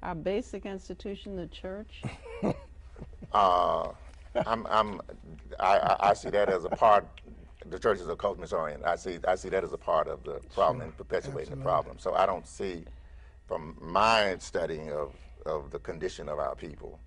our basic institution, the church? Uh, I see that as a part. The church is a cult misoriented. I see that as a part of the problem Sure. and perpetuating the Absolutely. problem. So I don't see, from my studying of the condition of our people,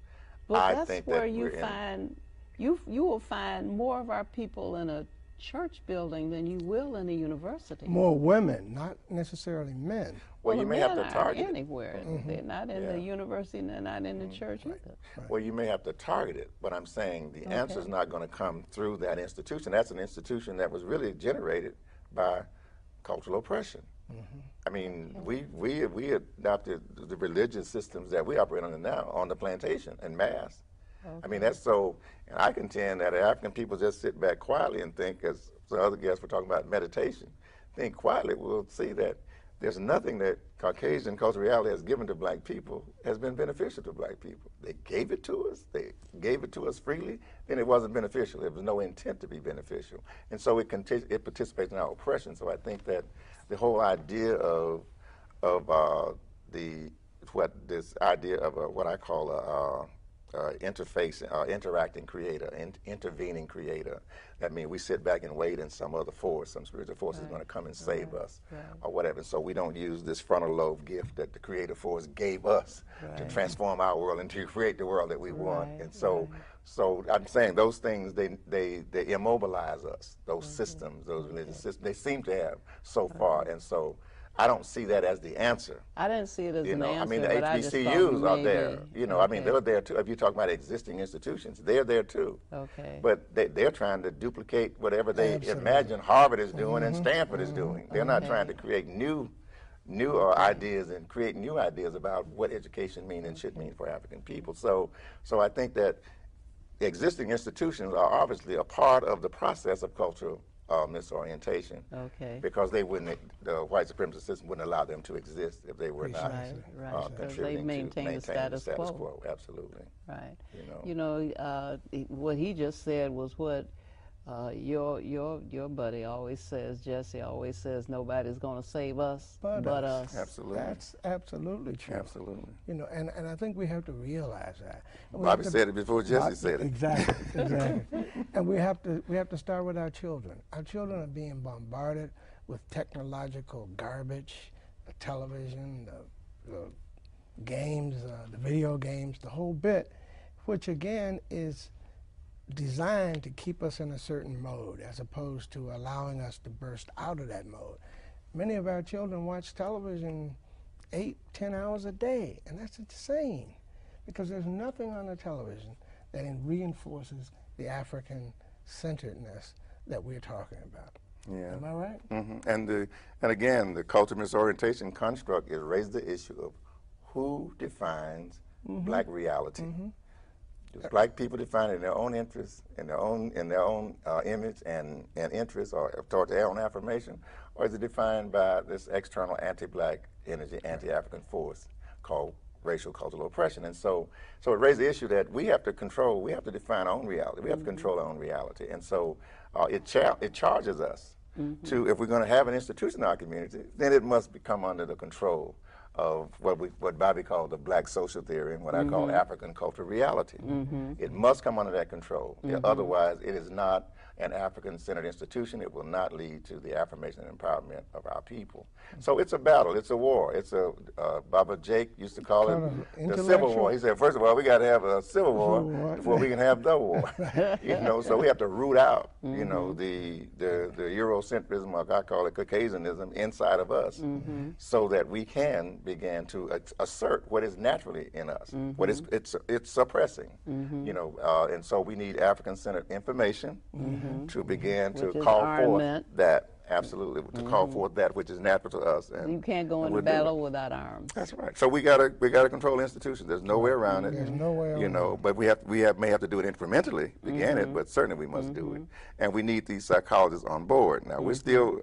But I that's think where that you we're in. find, you will find more of our people in a church building than you will in a university. More women, not necessarily men. Well, the you may have men to are target it. anywhere. They're not in Yeah. the university and they're not in the church either. Well, you may have to target it, but I'm saying the answer is not going to come through that institution. That's an institution that was really generated by cultural oppression. I mean, we adopted the religious systems that we operate under now on the plantation en masse. I mean, that's so, and I contend that African people just sit back quietly and think, as the other guests were talking about meditation, think quietly, we'll see that there's nothing that Caucasian cultural reality has given to black people has been beneficial to black people. They gave it to us, they gave it to us freely, then it wasn't beneficial. There was no intent to be beneficial. And so it participates in our oppression. So I think that the whole idea of this idea of what I call a interface, interacting creator, intervening creator. That means we sit back and wait in some other force, some spiritual force is going to come and save us or whatever. So we don't use this frontal lobe gift that the creative force gave us to transform our world and to create the world that we want. And so I'm saying those things, they immobilize us, those systems, those religious systems, they seem to have so far. And so I don't see that as the answer. I didn't see it as an answer. I mean, the but I just thought HBCUs are maybe, there. I mean, they're there too. If you talk about existing institutions, they're there too. Okay. But they're trying to duplicate whatever they imagine Harvard is doing and Stanford is doing. They're not trying to create new ideas and create new ideas about what education means and should mean for African people. So I think that existing institutions are obviously a part of the process of cultural misorientation. Okay. Because the white supremacist system wouldn't allow them to exist if they were not contributing they maintain the status quo. Absolutely. Right. You know. What he just said was what your buddy always says. Jesse always says, nobody's going to save us but us. Absolutely. That's absolutely true. Absolutely. And I think we have to realize that. Bobby said it before Jesse said it. Exactly. And we have to start with our children. Our children are being bombarded with technological garbage, the television, the games, the video games, the whole bit, which again is designed to keep us in a certain mode as opposed to allowing us to burst out of that mode. Many of our children watch television 8, 10 hours a day, and that's insane because there's nothing on the television that reinforces the African-centeredness that we're talking about. Yeah. Am I right? Mm-hmm. And again, the cultural misorientation construct is raised the issue of who defines black reality. Does black people define it in their own interests, in their own image and interests, or toward their own affirmation, or is it defined by this external anti-black energy, anti-African force called racial cultural oppression? And so it raised the issue that we have to control, we have to define our own reality, we have to control our own reality. And so it charges us to, if we're going to have an institution in our community, then it must become under the control of what Bobby called the black social theory and what I call African cultural reality. It must come under that control. Otherwise, it is not an African-centered institution. It will not lead to the affirmation and empowerment of our people. So it's a battle. It's a war. It's a, Baba Jake used to call it the Civil War. He said, first of all, we got to have a civil war before we can have the war. So we have to root out, the Eurocentrism, or I call it Caucasianism, inside of us, so that we can begin to assert what is naturally in us, what is it's suppressing, and so we need African-centered information to begin to call forth that. Absolutely, to call forth that which is natural to us. And you can't go into battle without arms. That's right. So we gotta control institutions. There's no way around it. There's no way around it. But we may have to do it incrementally, begin it, but certainly we must do it. And we need these psychologists on board. Now we're still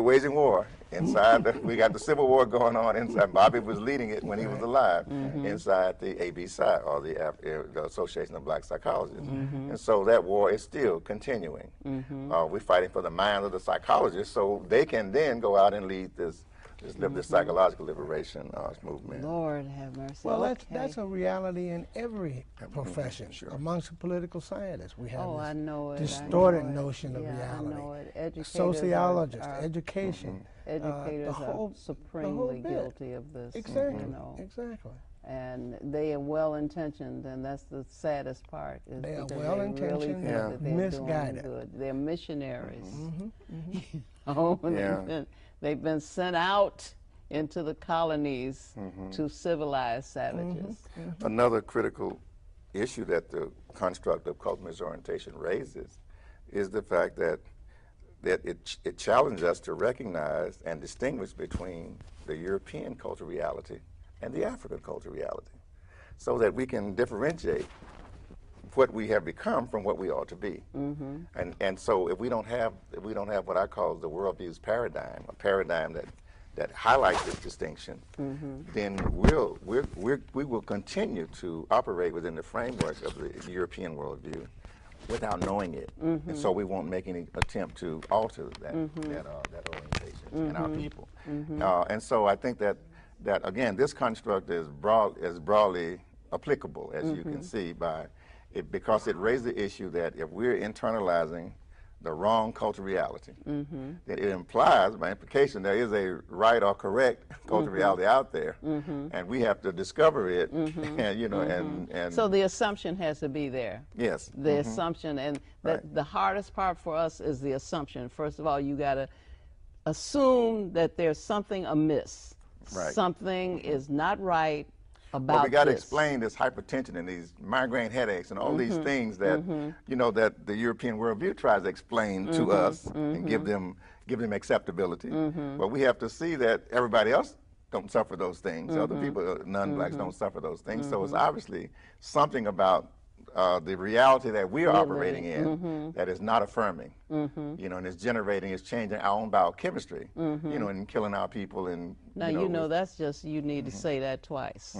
waging war inside. We got the Civil War going on inside. Bobby was leading it when he was alive inside the ABPSI, or the Association of Black Psychologists. And so that war is still continuing. We're fighting for the mind of the psychologists so they can then go out and lead this the psychological liberation movement. Lord have mercy. Well, okay. that's a reality in every profession. Sure. Amongst political scientists, we have I this know it. distorted I know it. notion of Yeah, reality. I know it. Educators Sociologists, are, education. educators the whole, are supremely bit. guilty of this. Exactly. You know. Exactly. And they are well-intentioned, and that's the saddest part. Is They are because well-intentioned, they really think Yeah. that they're misguided. doing good. They're missionaries. Yeah. They've been sent out into the colonies to civilize savages. Another critical issue that the construct of culture orientation raises is the fact that it challenges us to recognize and distinguish between the European cultural reality and the African cultural reality, so that we can differentiate what we have become from what we ought to be. And so if we don't have what I call the worldview's paradigm, a paradigm that highlights this distinction, then we will continue to operate within the framework of the European worldview without knowing it. And so we won't make any attempt to alter that orientation in our people. And so I think that again, this construct is broadly applicable, as you can see, because it raised the issue that if we're internalizing the wrong cultural reality, that it implies, by implication, there is a right or correct cultural reality out there, and we have to discover it, and and So the assumption has to be there. yes, The assumption, and that Right. the hardest part for us is the assumption. First of all, you got to assume that there's something amiss. Right. Something is not right about well, we got to this. explain this hypertension and these migraine headaches and all these things that that the European worldview tries to explain to us and give them acceptability. But we have to see that everybody else don't suffer those things. Other people, non-blacks, don't suffer those things. So it's obviously something about the reality that we are operating in that is not affirming, and it's changing our own biochemistry, and killing our people and Now, that's just, you need to say that twice.